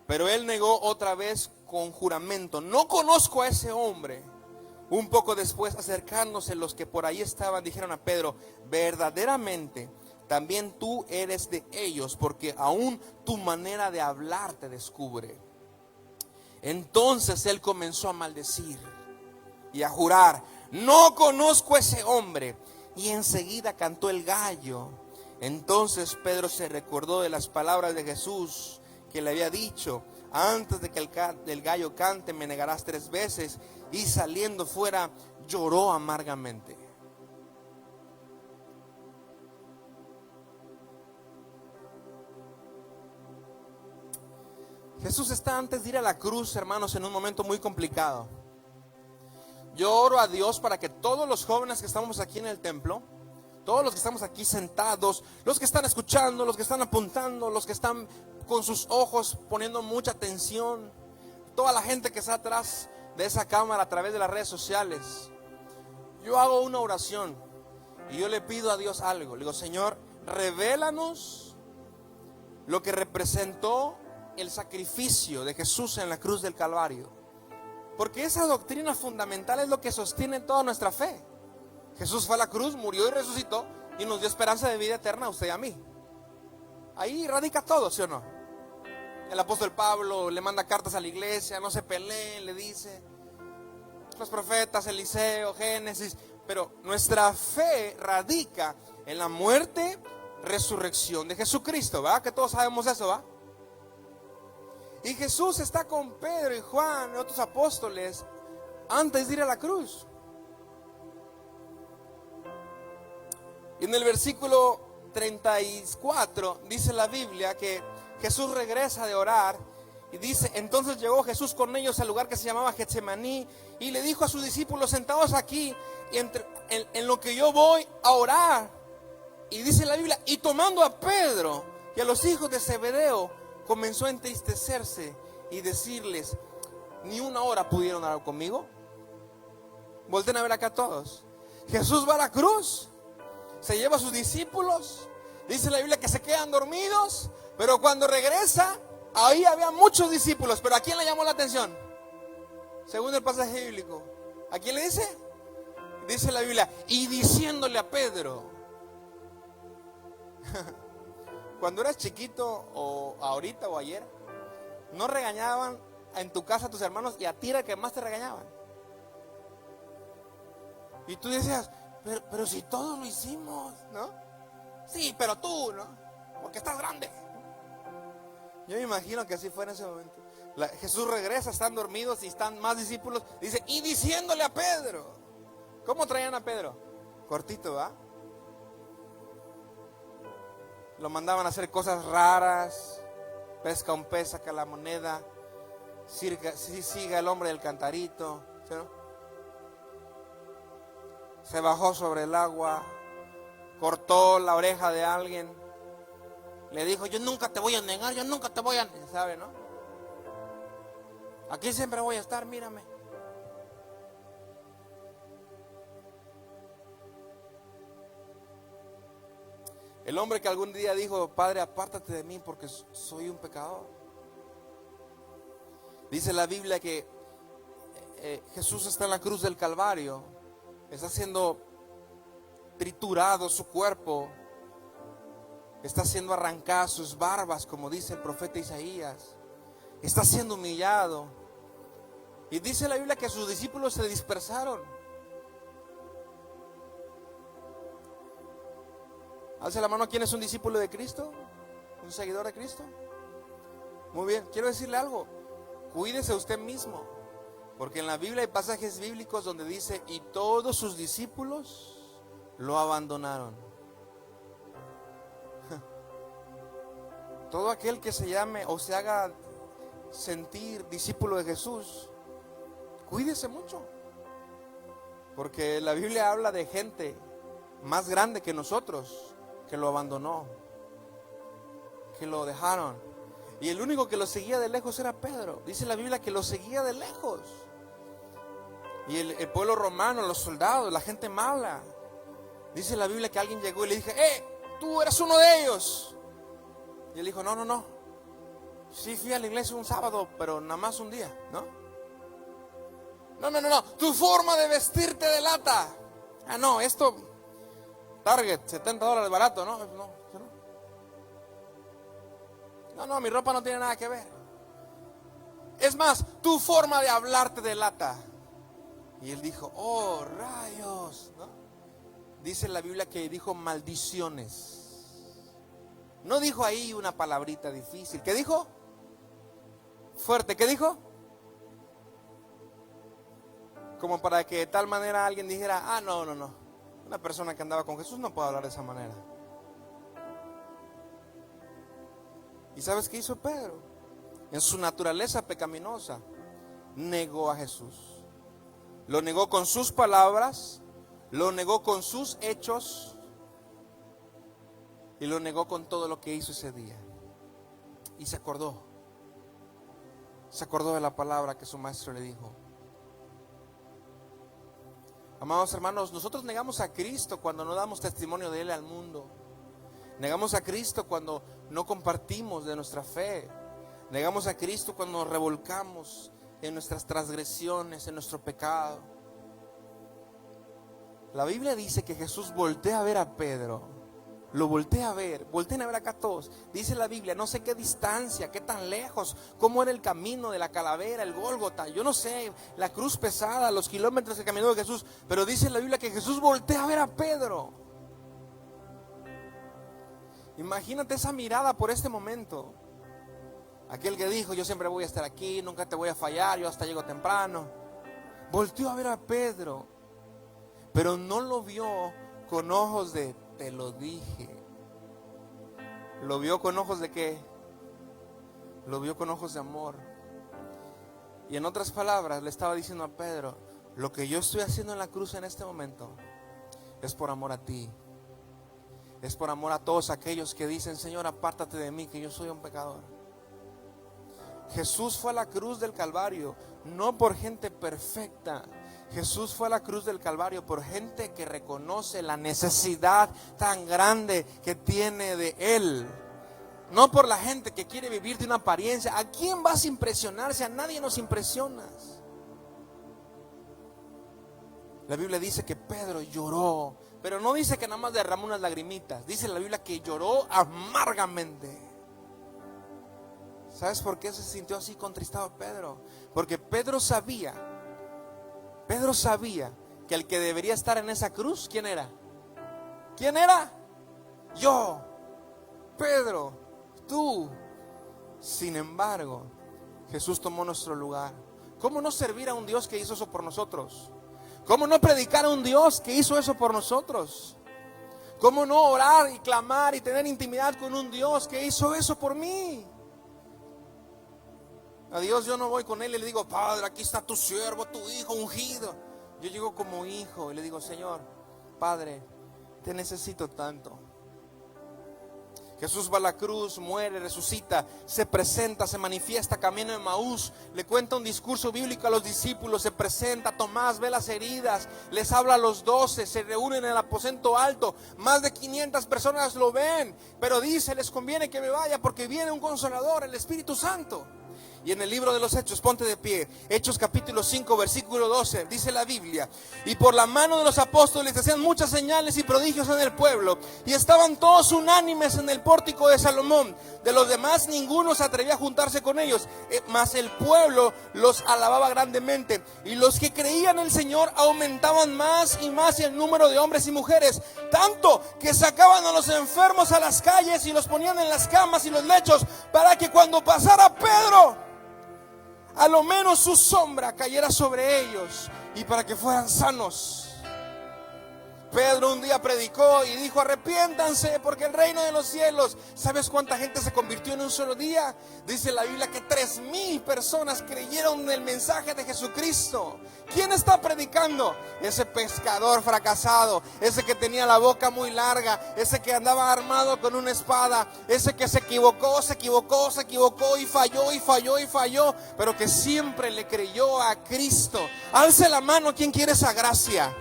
Pero él negó otra vez con juramento, no conozco a ese hombre. Un poco después, acercándose los que por ahí estaban, dijeron a Pedro, verdaderamente también tú eres de ellos, porque aún tu manera de hablar te descubre. Entonces él comenzó a maldecir y a jurar, no conozco a ese hombre. Y enseguida cantó el gallo. Entonces Pedro se recordó de las palabras de Jesús que le había dicho, antes de que el gallo cante me negarás 3 veces. Y saliendo fuera lloró amargamente. Jesús está antes de ir a la cruz, hermanos, en un momento muy complicado. Yo oro a Dios para que todos los jóvenes que estamos aquí en el templo, todos los que estamos aquí sentados, los que están escuchando, los que están apuntando, los que están con sus ojos poniendo mucha atención, toda la gente que está atrás de esa cámara a través de las redes sociales, yo hago una oración y yo le pido a Dios algo. Le digo, Señor, revélanos lo que representó el sacrificio de Jesús en la cruz del Calvario, porque esa doctrina fundamental es lo que sostiene toda nuestra fe. Jesús fue a la cruz, murió y resucitó y nos dio esperanza de vida eterna a usted y a mí. Ahí radica todo, ¿sí o no? El apóstol Pablo le manda cartas a la iglesia, no se peleen, le dice. Los profetas, Eliseo, Génesis. Pero nuestra fe radica en la muerte, resurrección de Jesucristo, ¿va? Que todos sabemos eso, ¿va? Y Jesús está con Pedro y Juan y otros apóstoles antes de ir a la cruz. Y en el versículo 34 dice la Biblia que Jesús regresa de orar y dice: entonces llegó Jesús con ellos al lugar que se llamaba Getsemaní y le dijo a sus discípulos: sentados aquí y en lo que yo voy a orar. Y dice la Biblia: y tomando a Pedro y a los hijos de Zebedeo, comenzó a entristecerse y decirles: ni una hora pudieron orar conmigo. Volten a ver acá todos. Jesús va a la cruz, se lleva a sus discípulos, dice la Biblia que se quedan dormidos, pero cuando regresa, ahí había muchos discípulos. Pero ¿a quién le llamó la atención? Según el pasaje bíblico, ¿a quién le dice? Dice la Biblia: y diciéndole a Pedro. Cuando eras chiquito, o ahorita o ayer, no regañaban en tu casa a tus hermanos, y a ti era que más te regañaban. Y tú decías: pero si todos lo hicimos, ¿no? Sí, pero tú, ¿no? Porque estás grande. Yo me imagino que así fue en ese momento. Jesús regresa, están dormidos y están más discípulos. Dice: y diciéndole a Pedro. ¿Cómo traían a Pedro? Cortito, ¿va? Lo mandaban a hacer cosas raras. Pesca un pez, saca la moneda. Siga el hombre del cantarito, ¿sí, no? Se bajó sobre el agua, cortó la oreja de alguien, le dijo: yo nunca te voy a negar, yo nunca te voy a negar, ¿sabe, no? Aquí siempre voy a estar, mírame. El hombre que algún día dijo: Padre, apártate de mí porque soy un pecador. Dice la Biblia que Jesús está en la cruz del Calvario. Está siendo triturado su cuerpo. Está siendo arrancadas sus barbas, como dice el profeta Isaías. Está siendo humillado. Y dice la Biblia que sus discípulos se dispersaron. Alza la mano. ¿Quién es un discípulo de Cristo? ¿Un seguidor de Cristo? Muy bien, quiero decirle algo. Cuídese usted mismo, porque en la Biblia hay pasajes bíblicos donde dice: y todos sus discípulos lo abandonaron. Todo aquel que se llame o se haga sentir discípulo de Jesús, cuídese mucho, porque la Biblia habla de gente más grande que nosotros que lo abandonó, que lo dejaron. Y el único que lo seguía de lejos era Pedro. Dice la Biblia que lo seguía de lejos. Y el pueblo romano, los soldados, la gente mala. Dice la Biblia que alguien llegó y le dije: tú eres uno de ellos. Y él dijo: no. Sí, fui a la iglesia un sábado, pero nada más un día, ¿no? No. Tu forma de vestirte delata. No, esto, Target, $70 barato, ¿no? No, mi ropa no tiene nada que ver. Es más, tu forma de hablar te delata. Y él dijo: oh, rayos, ¿no? Dice la Biblia que dijo maldiciones. No dijo ahí una palabrita difícil. ¿Qué dijo? Fuerte. ¿Qué dijo? Como para que de tal manera alguien dijera: no. Una persona que andaba con Jesús no puede hablar de esa manera. ¿Y sabes qué hizo Pedro? En su naturaleza pecaminosa, negó a Jesús. Lo negó con sus palabras, lo negó con sus hechos y lo negó con todo lo que hizo ese día. Y se acordó de la palabra que su maestro le dijo. Amados hermanos, nosotros negamos a Cristo cuando no damos testimonio de Él al mundo. Negamos a Cristo cuando no compartimos de nuestra fe. Negamos a Cristo cuando nos revolcamos en nuestras transgresiones, en nuestro pecado. La Biblia dice que Jesús voltea a ver a Pedro. Lo voltea a ver, volteen a ver acá todos. Dice la Biblia, no sé qué distancia, qué tan lejos, cómo era el camino de la calavera, el Gólgota, yo no sé, la cruz pesada, los kilómetros que caminó de Jesús. Pero dice la Biblia que Jesús voltea a ver a Pedro. Imagínate esa mirada por este momento. Aquel que dijo, yo siempre voy a estar aquí, nunca te voy a fallar, yo hasta llego temprano. Volteó a ver a Pedro, pero no lo vio con ojos de te lo dije. Lo vio con ojos de ¿qué? Lo vio con ojos de amor. Y en otras palabras le estaba diciendo a Pedro, lo que yo estoy haciendo en la cruz en este momento es por amor a ti. Es por amor a todos aquellos que dicen, Señor, apártate de mí, que yo soy un pecador. Jesús fue a la cruz del Calvario no por gente perfecta. Jesús fue a la cruz del Calvario por gente que reconoce la necesidad tan grande que tiene de Él. No por la gente que quiere vivir de una apariencia. ¿A quién vas a impresionarse? A nadie nos impresionas. La Biblia dice que Pedro lloró, pero no dice que nada más derramó unas lagrimitas. Dice la Biblia que lloró amargamente. ¿Sabes por qué se sintió así contristado Pedro? Porque Pedro sabía que el que debería estar en esa cruz, ¿quién era? ¿Quién era? Yo, Pedro, tú. Sin embargo, Jesús tomó nuestro lugar. ¿Cómo no servir a un Dios que hizo eso por nosotros? ¿Cómo no predicar a un Dios que hizo eso por nosotros? ¿Cómo no orar y clamar y tener intimidad con un Dios que hizo eso por mí? A Dios yo no voy con Él y le digo, Padre, aquí está tu siervo, tu hijo ungido. Yo llego como hijo y le digo, Señor, Padre, te necesito tanto. Jesús va a la cruz, muere, resucita, se presenta, se manifiesta, camina en Emaús, le cuenta un discurso bíblico a los discípulos, se presenta, Tomás ve las heridas, les habla a los 12, se reúnen en el aposento alto, más de 500 personas lo ven, pero dice, les conviene que me vaya porque viene un consolador, el Espíritu Santo. Y en el libro de los Hechos, ponte de pie, Hechos capítulo 5, versículo 12, dice la Biblia, y por la mano de los apóstoles hacían muchas señales y prodigios en el pueblo, y estaban todos unánimes en el pórtico de Salomón. De los demás ninguno se atrevía a juntarse con ellos, mas el pueblo los alababa grandemente, y los que creían en el Señor aumentaban más y más el número de hombres y mujeres, tanto que sacaban a los enfermos a las calles y los ponían en las camas y los lechos, para que cuando pasara Pedro, a lo menos su sombra cayera sobre ellos y para que fueran sanos. Pedro un día predicó y dijo, arrepiéntanse porque el reino de los cielos. ¿Sabes cuánta gente se convirtió en un solo día? Dice la Biblia que 3,000 personas creyeron en el mensaje de Jesucristo. ¿Quién está predicando? Ese pescador fracasado, ese que tenía la boca muy larga, ese que andaba armado con una espada, ese que se equivocó y falló, pero que siempre le creyó a Cristo. Alce la mano quien quiere esa gracia.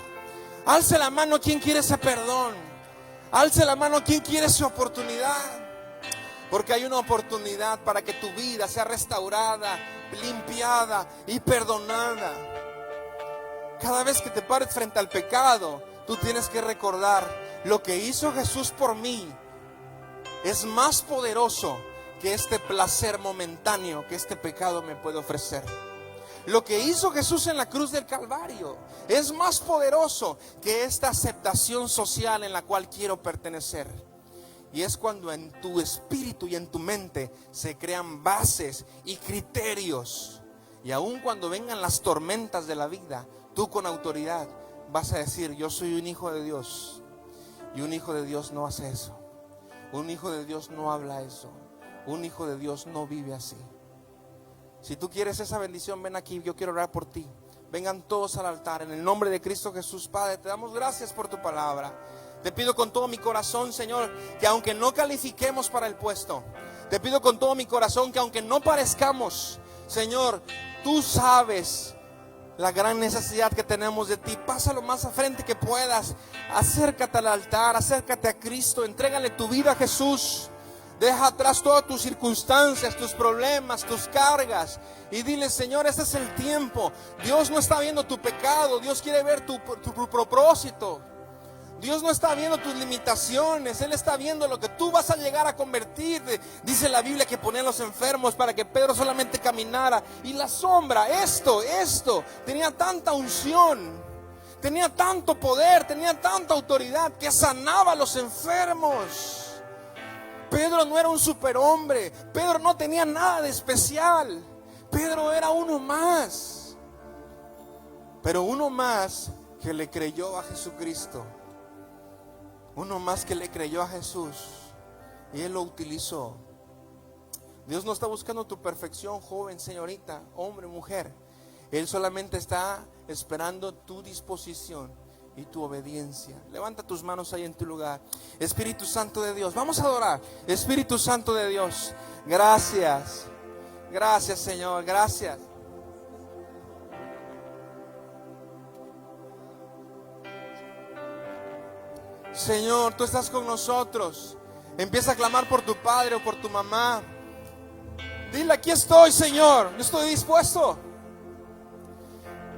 Alce la mano quien quiere ese perdón. Alce la mano quien quiere esa oportunidad. Porque hay una oportunidad para que tu vida sea restaurada, limpiada y perdonada. Cada vez que te pares frente al pecado, tú tienes que recordar, lo que hizo Jesús por mí es más poderoso que este placer momentáneo que este pecado me puede ofrecer. Lo que hizo Jesús en la cruz del Calvario es más poderoso que esta aceptación social en la cual quiero pertenecer. Y es cuando en tu espíritu y en tu mente se crean bases y criterios. Y aun cuando vengan las tormentas de la vida, tú con autoridad vas a decir, yo soy un hijo de Dios. Y un hijo de Dios no hace eso. Un hijo de Dios no habla eso. Un hijo de Dios no vive así. Si tú quieres esa bendición, ven aquí, yo quiero orar por ti. Vengan todos al altar, en el nombre de Cristo Jesús. Padre, te damos gracias por tu palabra. Te pido con todo mi corazón, Señor, que aunque no califiquemos para el puesto, te pido con todo mi corazón que aunque no parezcamos, Señor, tú sabes la gran necesidad que tenemos de ti. Pásalo más a frente que puedas. Acércate al altar, acércate a Cristo, entrégale tu vida a Jesús. Deja atrás todas tus circunstancias, tus problemas, tus cargas. Y dile, Señor, este es el tiempo. Dios no está viendo tu pecado. Dios quiere ver tu propósito. Dios no está viendo tus limitaciones. Él está viendo lo que tú vas a llegar a convertirte. Dice la Biblia que ponía a los enfermos para que Pedro solamente caminara. Y la sombra, esto, tenía tanta unción, tenía tanto poder, tenía tanta autoridad que sanaba a los enfermos. Pedro no era un superhombre. Pedro no tenía nada de especial. Pedro era uno más. Pero uno más que le creyó a Jesucristo. Uno más que le creyó a Jesús. Y Él lo utilizó. Dios no está buscando tu perfección, joven, señorita, hombre, mujer. Él solamente está esperando tu disposición y tu obediencia. Levanta tus manos ahí en tu lugar. Espíritu Santo de Dios, vamos a adorar. Espíritu Santo de Dios, gracias. Gracias, Señor, gracias. Señor, tú estás con nosotros. Empieza a clamar por tu padre o por tu mamá. Dile, aquí estoy, Señor, yo estoy dispuesto.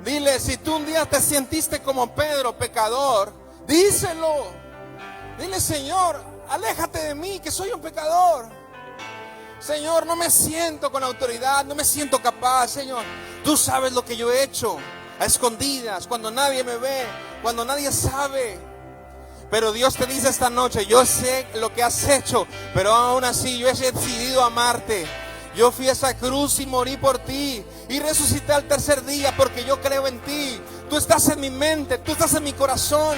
Dile, si tú un día te sentiste como Pedro, pecador, díselo. Dile, Señor, aléjate de mí, que soy un pecador. Señor, no me siento con autoridad, no me siento capaz, Señor. Tú sabes lo que yo he hecho, a escondidas, cuando nadie me ve, cuando nadie sabe. Pero Dios te dice esta noche, yo sé lo que has hecho, pero aún así yo he decidido amarte. Yo fui a esa cruz y morí por ti y resucité al tercer día porque yo creo en ti. Tú estás en mi mente, tú estás en mi corazón.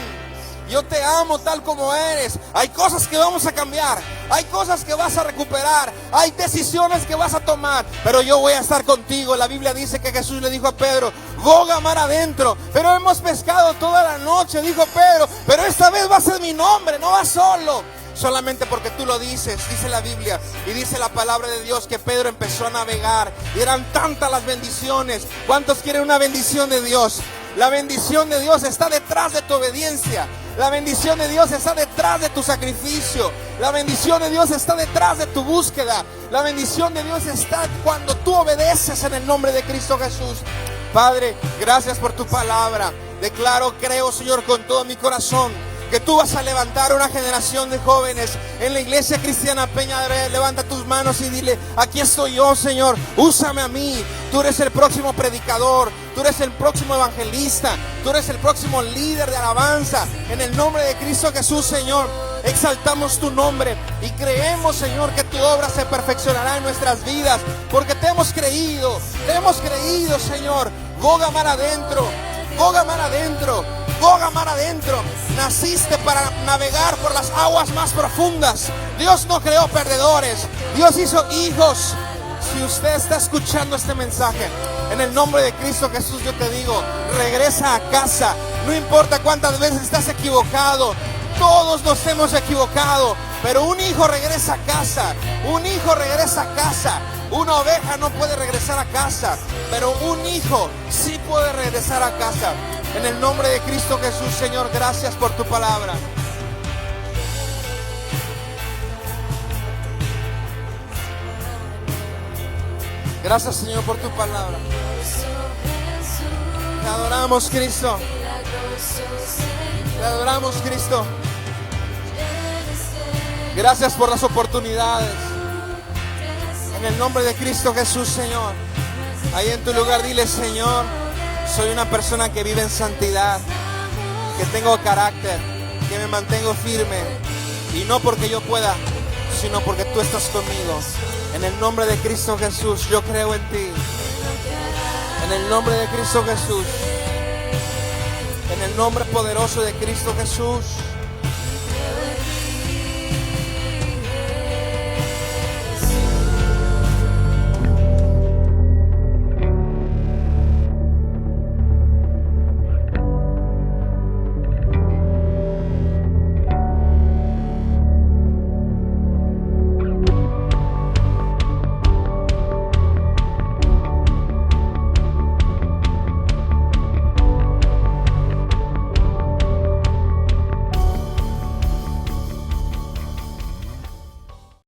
Yo te amo tal como eres. Hay cosas que vamos a cambiar, hay cosas que vas a recuperar, hay decisiones que vas a tomar, pero yo voy a estar contigo. La Biblia dice que Jesús le dijo a Pedro, boga mar adentro, pero hemos pescado toda la noche, dijo Pedro, pero esta vez va a ser mi nombre, no vas solo. Solamente porque tú lo dices, dice la Biblia y dice la palabra de Dios que Pedro empezó a navegar y eran tantas las bendiciones. ¿Cuántos quieren una bendición de Dios? La bendición de Dios está detrás de tu obediencia. La bendición de Dios está detrás de tu sacrificio. La bendición de Dios está detrás de tu búsqueda. La bendición de Dios está cuando tú obedeces en el nombre de Cristo Jesús. Padre, gracias por tu palabra. Declaro, creo, Señor, con todo mi corazón, que tú vas a levantar una generación de jóvenes en la iglesia cristiana Peña de Brea. Levanta tus manos y dile, aquí estoy yo, Señor, úsame a mí. Tú eres el próximo predicador, tú eres el próximo evangelista, tú eres el próximo líder de alabanza. En el nombre de Cristo Jesús, Señor, exaltamos tu nombre y creemos, Señor, que tu obra se perfeccionará en nuestras vidas, porque te hemos creído, Señor. Boga mar adentro, boga mar adentro, boga mar adentro. Naciste para navegar por las aguas más profundas. Dios no creó perdedores, Dios hizo hijos. Si usted está escuchando este mensaje, en el nombre de Cristo Jesús yo te digo, regresa a casa. No importa cuántas veces estás equivocado, todos nos hemos equivocado, pero un hijo regresa a casa, un hijo regresa a casa. Una oveja no puede regresar a casa, pero un hijo sí puede regresar a casa. En el nombre de Cristo Jesús, Señor, gracias por tu palabra. Gracias, Señor, por tu palabra. Te adoramos, Cristo. Te adoramos, Cristo. Gracias por las oportunidades. En el nombre de Cristo Jesús, Señor. Ahí en tu lugar dile, Señor, soy una persona que vive en santidad, que tengo carácter, que me mantengo firme. Y no porque yo pueda, sino porque tú estás conmigo. En el nombre de Cristo Jesús, yo creo en ti. En el nombre de Cristo Jesús. En el nombre poderoso de Cristo Jesús.